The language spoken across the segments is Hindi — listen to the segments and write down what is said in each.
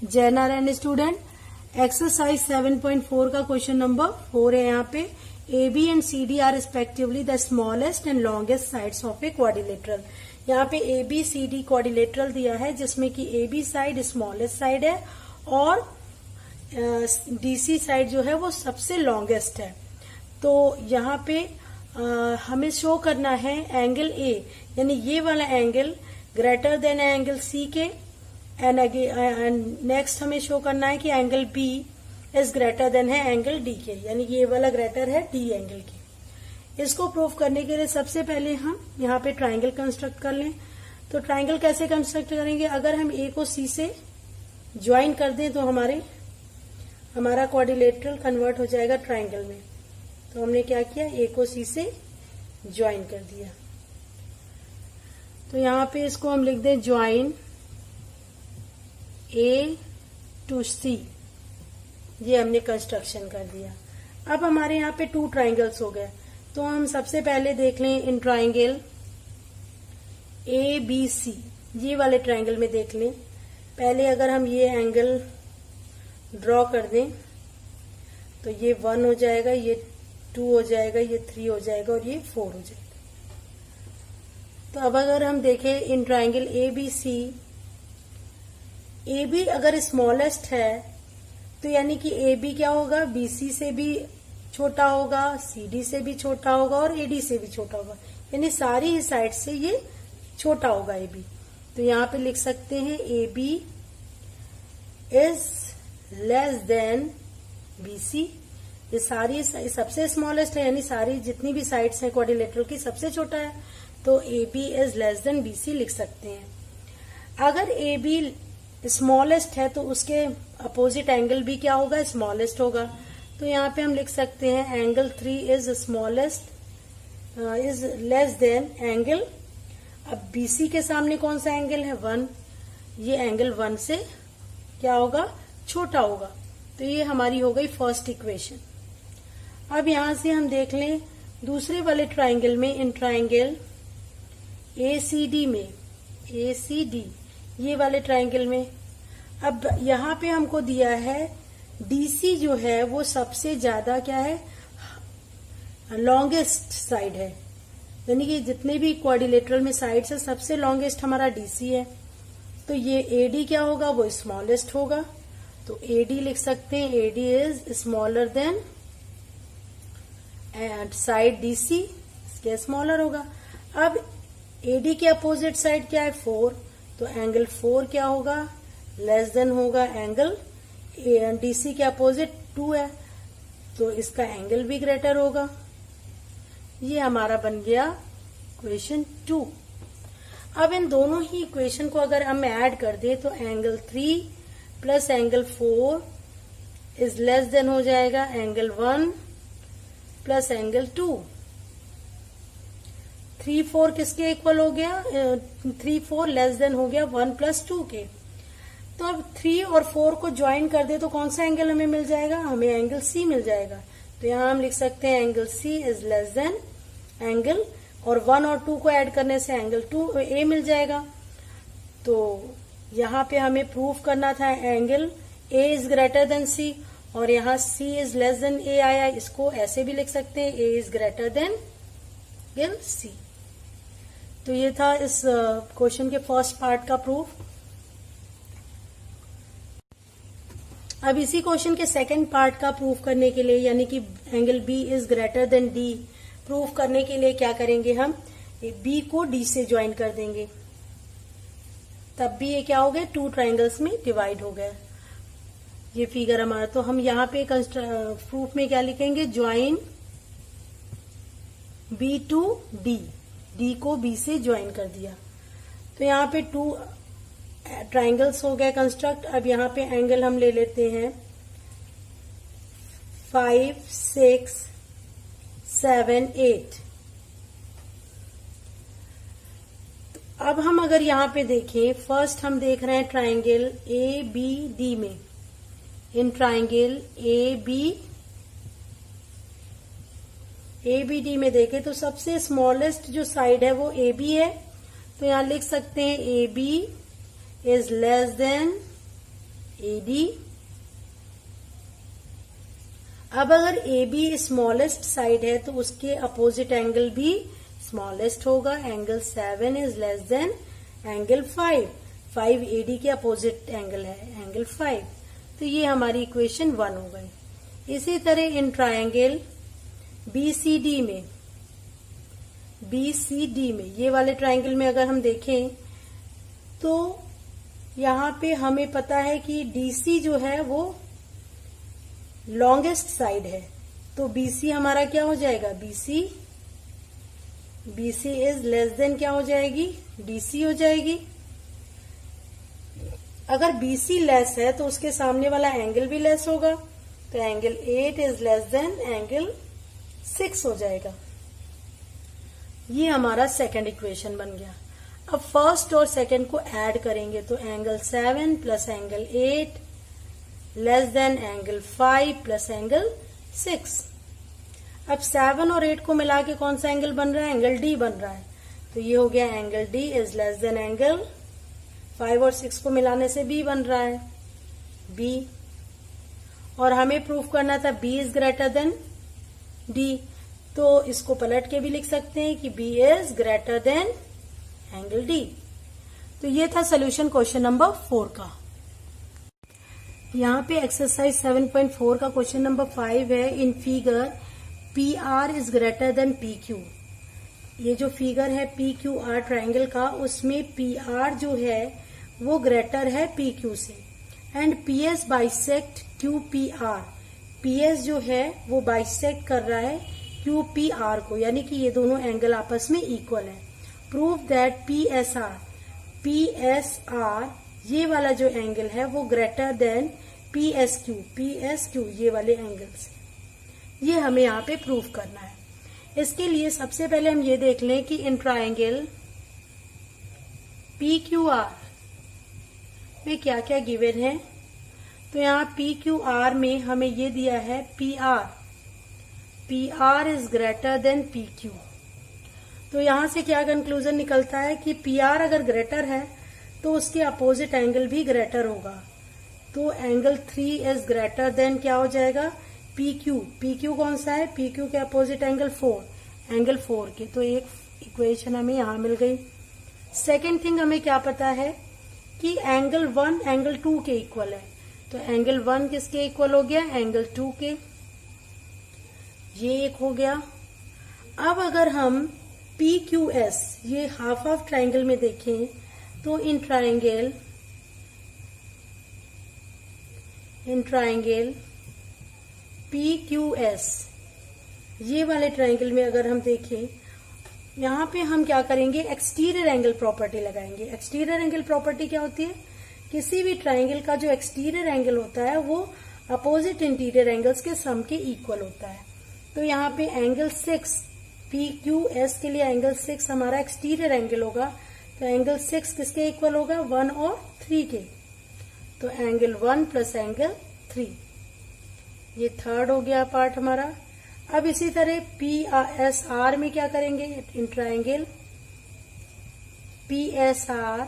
जय नारायण स्टूडेंट, एक्सरसाइज 7.4 का क्वेश्चन नंबर 4 है। यहाँ पे A B and C D are respectively the smallest and longest sides of a quadrilateral. यहाँ पे A B C D quadrilateral दिया है जिसमें कि A B side smallest side है और डी सी साइड जो है वो सबसे लॉन्गेस्ट है। तो यहाँ पे हमें शो करना है एंगल ए, यानी ये वाला angle greater than angle C के, एंड नेक्स्ट हमें शो करना है कि angle B is greater than है एंगल डी के, यानी ये वाला ग्रेटर है डी एंगल के। इसको प्रूव करने के लिए सबसे पहले हम यहाँ पे ट्राइंगल कंस्ट्रक्ट कर लें। तो ट्राइंगल कैसे कंस्ट्रक्ट करेंगे? अगर हम ए को सी से ज्वाइन कर दें तो हमारा क्वाड्रिलेटरल कन्वर्ट हो जाएगा ट्राइंगल में। तो हमने क्या किया, ए को सी से ज्वाइन कर दिया। तो यहाँ पे इसको हम लिख दें ज्वाइन ए टू सी, ये हमने कंस्ट्रक्शन कर दिया। अब हमारे यहाँ पे 2 ट्राइंगल्स हो गए। तो हम सबसे पहले देख लें इन ट्राइंगल ए बी सी, ये वाले ट्राइंगल में देख लें। पहले अगर हम ये एंगल ड्रॉ कर दें तो ये 1 हो जाएगा, ये 2 हो जाएगा, ये 3 हो जाएगा और ये 4 हो जाएगा। तो अब अगर हम देखें in triangle A B C, A B अगर स्मॉलेस्ट है तो यानी कि ए बी क्या होगा, बी सी से भी छोटा होगा, सी डी से भी छोटा होगा और ए डी से भी छोटा होगा, यानी सारी ही साइड से ये छोटा होगा ए बी। तो यहाँ पे लिख सकते हैं A B is less than B C. ये सारी सबसे स्मॉलेस्ट है, यानी सारी जितनी भी साइड्स हैं क्वाड्रिलेटरल की सबसे छोटा है। तो A B is less than B C लिख सकते हैं। अगर ए बी स्मॉलेस्ट है तो उसके अपोजिट एंगल भी क्या होगा, स्मॉलेस्ट होगा। तो यहाँ पे हम लिख सकते हैं angle 3 is smallest is less then angle, अब BC के सामने कौन सा एंगल है, 1, ये एंगल 1 से क्या होगा, छोटा होगा। तो ये हमारी हो गई फर्स्ट इक्वेशन। अब यहां से हम देख लें दूसरे वाले ट्राइंगल में, इन ट्राइंगल ACD में, ACD ये वाले ट्राइंगल में। अब यहाँ पे हमको दिया है DC जो है वो सबसे ज्यादा क्या है, लॉन्गेस्ट साइड है, यानी कि जितने भी क्वाड्रिलेटरल में साइड्स है सबसे लॉन्गेस्ट हमारा DC है। तो ये AD क्या होगा, वो स्मॉलेस्ट होगा। तो AD लिख सकते हैं AD is smaller than side DC, इसके स्मॉलर होगा। अब AD के अपोजिट साइड क्या है, 4, तो एंगल 4 क्या होगा, लेस देन होगा एंगल DC के अपोजिट 2 है, तो इसका एंगल भी ग्रेटर होगा। ये हमारा बन गया इक्वेशन 2। अब इन दोनों ही इक्वेशन को अगर हम ऐड कर दें तो angle 3 plus angle 4 is less then हो जाएगा एंगल 1 प्लस एंगल 2। 3 4 किसके इक्वल हो गया, 3 4 लेस देन हो गया 1 प्लस 2 के। तो अब 3 और 4 को ज्वाइन कर दे तो कौन सा एंगल हमें मिल जाएगा, हमें एंगल C मिल जाएगा। तो यहाँ हम लिख सकते हैं angle C is less then angle, और 1 और 2 को ऐड करने से एंगल A मिल जाएगा। तो यहाँ पे हमें प्रूफ करना था angle A is greater then C, और यहाँ C is less then A आया। इसको ऐसे भी लिख सकते हैं A is greater than angle C। तो ये था इस क्वेश्चन के फर्स्ट पार्ट का प्रूफ। अब इसी क्वेश्चन के सेकंड पार्ट का प्रूफ करने के लिए, यानी कि angle B is greater then D, proof करने के लिए क्या करेंगे, हम B को D से ज्वाइन कर देंगे, तब भी ये क्या हो गया, 2 ट्राइंगल्स में डिवाइड हो गया ये फिगर हमारा। तो हम यहाँ पे प्रूफ में क्या लिखेंगे, join B to D, D को B से ज्वाइन कर दिया। तो यहाँ पे 2 ट्राइंगल्स हो गए कंस्ट्रक्ट। अब यहाँ पे एंगल हम ले लेते हैं 5 6 7 8। अब हम अगर यहाँ पे देखें, फर्स्ट हम देख रहे हैं ट्राइंगल ABD में, इन ट्राइंगल ABD में देखें तो सबसे स्मॉलेस्ट जो साइड है वो AB है। तो यहाँ लिख सकते हैं AB is less then AD। अब अगर AB स्मॉलेस्ट साइड है तो उसके अपोजिट एंगल भी स्मॉलेस्ट होगा। Angle 7 is less then angle 5। 5 AD के अपोजिट एंगल है एंगल 5। तो ये हमारी इक्वेशन 1 हो गई। इसी तरह इन ट्रायंगल BCD में ये वाले ट्रायंगल में अगर हम देखें तो यहाँ पे हमें पता है कि DC जो है वो लॉन्गेस्ट साइड है, तो BC हमारा क्या हो जाएगा, BC इज लेस देन क्या हो जाएगी, DC हो जाएगी। अगर BC लेस है तो उसके सामने वाला एंगल भी लेस होगा, तो angle 8 is less then angle 6 हो जाएगा। ये हमारा सेकंड इक्वेशन बन गया। अब फर्स्ट और सेकंड को ऐड करेंगे तो angle 7 plus angle 8 less than angle 5 plus angle 6। अब 7 और 8 को मिला के कौन सा एंगल बन रहा है, एंगल D बन रहा है। तो ये हो गया angle D is less then angle 5 और 6 को मिलाने से B बन रहा है, B। और हमें प्रूफ करना था B is greater then D, तो इसको पलट के भी लिख सकते हैं कि B is greater than angle D। तो ये था सोल्यूशन क्वेश्चन नंबर 4 का। यहाँ पे एक्सरसाइज 7.4 का क्वेश्चन नंबर 5 है। In figure PR is greater then PQ। ये जो फिगर है PQR ट्रायंगल का, उसमें PR जो है वो ग्रेटर है PQ से, and PS bisect QPR। PS जो है वो बाइसेक्ट कर रहा है QPR को, यानी कि ये दोनों एंगल आपस में इक्वल है। प्रूव दैट PSR ये वाला जो एंगल है वो ग्रेटर देन PSQ ये वाले एंगल से। ये हमें यहाँ पे प्रूव करना है। इसके लिए सबसे पहले हम ये देख लें कि इन ट्रायंगल PQR में क्या क्या गिवन है। तो यहाँ PQR में हमें ये दिया है PR is greater then PQ। तो यहाँ से क्या कंक्लूजन निकलता है कि PR अगर ग्रेटर है तो उसके अपोजिट एंगल भी ग्रेटर होगा। तो एंगल 3 इज ग्रेटर देन क्या हो जाएगा, PQ कौन सा है, PQ के अपोजिट एंगल 4 के। तो एक इक्वेशन हमें यहाँ मिल गई। सेकेंड थिंग हमें क्या पता है कि एंगल 1 एंगल 2 के इक्वल है। तो एंगल 1 किसके इक्वल हो गया, एंगल 2 के। ये एक हो गया। अब अगर हम PQS ये हाफ ऑफ ट्राइंगल में देखें तो इन ट्राइंगल PQS ये वाले ट्राइंगल में अगर हम देखें, यहाँ पे हम क्या करेंगे, एक्सटीरियर एंगल प्रॉपर्टी लगाएंगे। एक्सटीरियर एंगल प्रॉपर्टी क्या होती है, किसी भी ट्राइंगल का जो एक्सटीरियर एंगल होता है वो अपोजिट इंटीरियर एंगल्स के सम के इक्वल होता है। तो यहाँ पे एंगल 6 PQS के लिए एंगल 6 हमारा एक्सटीरियर एंगल होगा। तो एंगल 6 किसके इक्वल होगा, 1 और 3 के। तो एंगल 1 प्लस एंगल 3, ये थर्ड हो गया पार्ट हमारा। अब इसी तरह PSR में क्या करेंगे, इन ट्राइंगल PSR।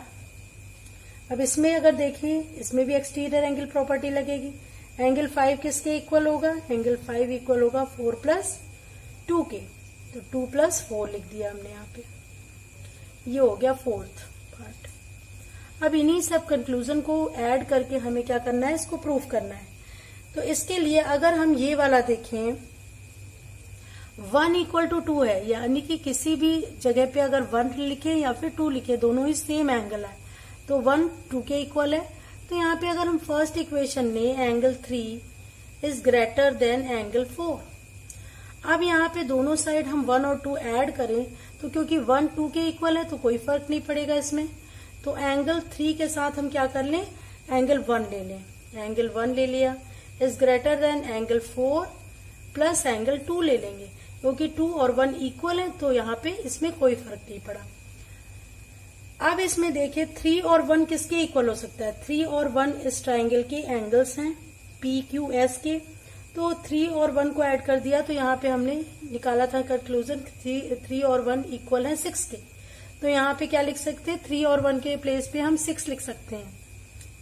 अब इसमें अगर देखें, इसमें भी एक्सटीरियर एंगल प्रॉपर्टी लगेगी। एंगल 5 किसके इक्वल होगा, एंगल 5 इक्वल होगा 4 प्लस 2 के। तो 2 प्लस 4 लिख दिया हमने यहाँ पे। ये हो गया फोर्थ पार्ट। अब इन्हीं सब कंक्लूजन को ऐड करके हमें क्या करना है, इसको प्रूफ करना है। तो इसके लिए अगर हम ये वाला देखें, 1 इक्वल टू 2 है, यानी कि किसी भी जगह पे अगर 1 लिखे या फिर 2 लिखे, दोनों ही सेम एंगल है, तो 1 2 के इक्वल है। तो यहाँ पे अगर हम फर्स्ट इक्वेशन में angle 3 is greater than angle 4। अब यहाँ पे दोनों साइड हम 1 और 2 ऐड करें तो क्योंकि 1 2 के इक्वल है तो कोई फर्क नहीं पड़ेगा इसमें। तो एंगल 3 के साथ हम क्या कर लें, एंगल 1 ले लें। एंगल 1 ले लिया, is greater than angle 4 plus angle 2 ले लेंगे, क्योंकि 2 और 1 इक्वल है तो यहाँ पे इसमें कोई फर्क नहीं पड़ा। अब इसमें देखिए 3 और 1 किसके इक्वल हो सकता है, 3 और 1 इस ट्राइंगल के एंगल्स हैं PQS के। तो 3 और 1 को ऐड कर दिया तो यहाँ पे हमने निकाला था कंक्लूजन, 3 और 1 इक्वल है 6 के। तो यहाँ पे क्या लिख सकते हैं, 3 और 1 के प्लेस पे हम 6 लिख सकते हैं।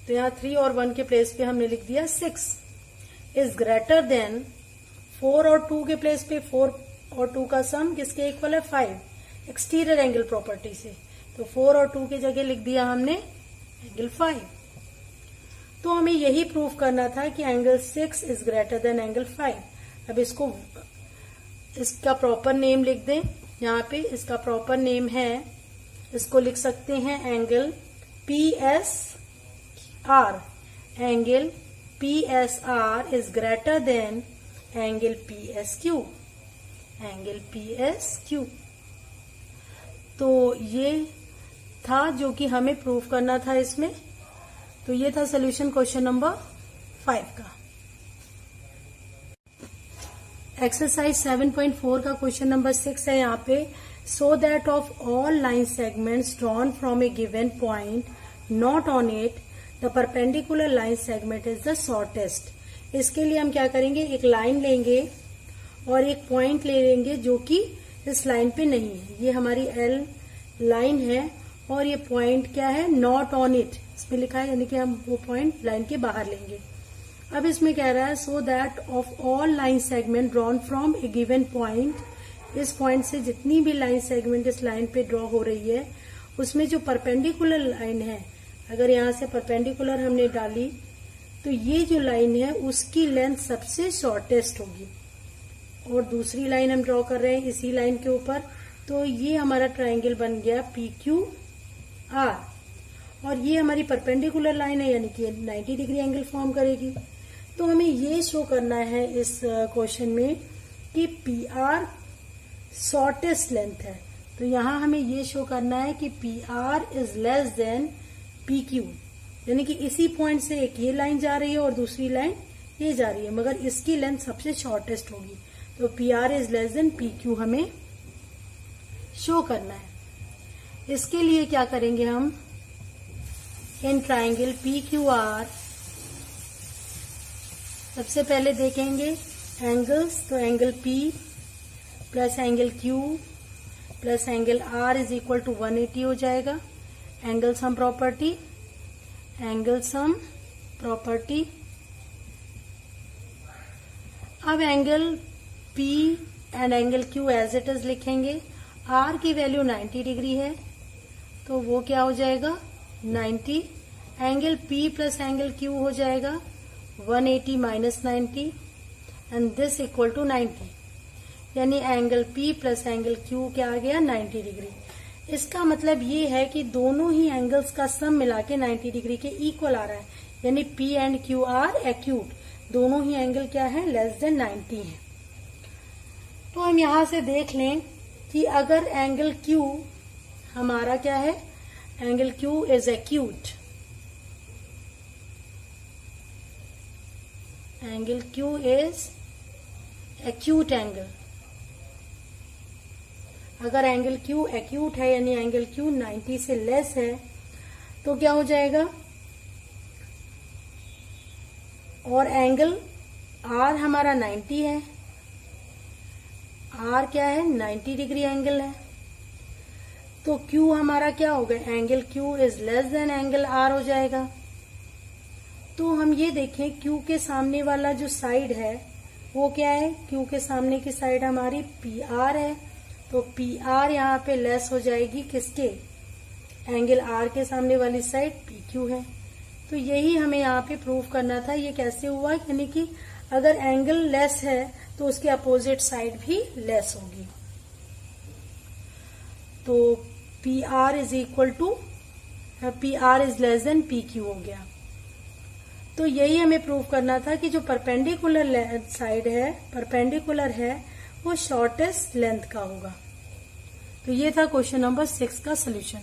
तो यहाँ 3 और 1 के प्लेस पे हमने लिख दिया 6 इज ग्रेटर देन 4 और 2 के प्लेस पे 4 और 2 का सम किसके इक्वल है 5 एक्सटीरियर एंगल प्रॉपर्टी से। तो 4 और 2 की जगह लिख दिया हमने एंगल 5। तो हमें यही प्रूव करना था कि angle 6 is greater than angle 5। अब इसका प्रॉपर नेम लिख दें यहाँ पे। इसका प्रॉपर नेम है, इसको लिख सकते हैं angle PSR। Angle PSR is greater than angle PSQ। Angle PSQ। तो ये था जो कि हमें प्रूव करना था इसमें। तो ये था सोल्यूशन क्वेश्चन नंबर 5 का। एक्सरसाइज 7.4 का क्वेश्चन नंबर 6 है यहाँ पे। So that of all line segments drawn from A given point not on it the perpendicular line segment is the shortest. इसके लिए हम क्या करेंगे, एक लाइन लेंगे और एक पॉइंट ले लेंगे जो कि इस लाइन पे नहीं है। ये हमारी L लाइन है और ये पॉइंट क्या है, नॉट ऑन इट इसमें लिखा है, यानी कि हम वो पॉइंट लाइन के बाहर लेंगे। अब इसमें कह रहा है so that of all line segment drawn from A given point, इस पॉइंट से जितनी भी लाइन सेगमेंट इस लाइन पे ड्रॉ हो रही है उसमें जो परपेंडिकुलर लाइन है, अगर यहाँ से परपेंडिकुलर हमने डाली तो ये जो लाइन है उसकी लेंथ सबसे शॉर्टेस्ट होगी। और दूसरी लाइन हम ड्रॉ कर रहे हैं इसी लाइन के ऊपर, तो ये हमारा ट्राइंगल बन गया PQR। और ये हमारी परपेंडिकुलर लाइन है यानी कि 90 डिग्री एंगल फॉर्म करेगी। तो हमें ये शो करना है इस क्वेश्चन में कि PR शॉर्टेस्ट लेंथ है। तो यहाँ हमें ये शो करना है कि PR is less than PQ, यानी कि इसी पॉइंट से एक ये लाइन जा रही है और दूसरी लाइन ये जा रही है, मगर इसकी लेंथ सबसे शॉर्टेस्ट होगी। तो PR is less than PQ हमें शो करना है। इसके लिए क्या करेंगे हम, इन ट्राइंगल PQR सबसे पहले देखेंगे एंगल्स। तो angle P plus angle Q plus angle R is equal to 180 हो जाएगा। Angle sum property, angle sum property. अब angle P and angle Q as it is लिखेंगे। R की वैल्यू 90 डिग्री है तो वो क्या हो जाएगा 90। Angle P plus angle Q हो जाएगा 180 minus 90 and this equal to 90, यानी angle P plus angle Q क्या आ गया 90 डिग्री। इसका मतलब ये है कि दोनों ही एंगल्स का सम मिला के 90 डिग्री के इक्वल आ रहा है, यानी P and Q are acute. दोनों ही एंगल क्या है, लेस देन 90 है। तो हम यहां से देख लें कि अगर एंगल Q हमारा क्या है, angle Q is acute, angle Q is acute angle. अगर एंगल Q एक्यूट है यानी एंगल Q 90 से लेस है तो क्या हो जाएगा, और एंगल R हमारा 90 है, R क्या है 90 डिग्री एंगल है, तो Q हमारा क्या होगा, angle Q is less then angle R हो जाएगा। तो हम ये देखें Q के सामने वाला जो साइड है वो क्या है, Q के सामने की साइड हमारी PR है, तो PR यहाँ पे लेस हो जाएगी किसके, एंगल R के सामने वाली साइड PQ है। तो यही हमें यहाँ पे प्रूव करना था। ये कैसे हुआ, यानी कि अगर एंगल लेस है तो उसके अपोजिट साइड भी लेस होगी। तो PR is equal to PR is less than PQ हो गया। तो यही हमें प्रूव करना था कि जो परपेंडिकुलर साइड है, परपेंडिकुलर है, वो शॉर्टेस्ट लेंथ का होगा। तो ये था क्वेश्चन नंबर 6 का सोल्यूशन।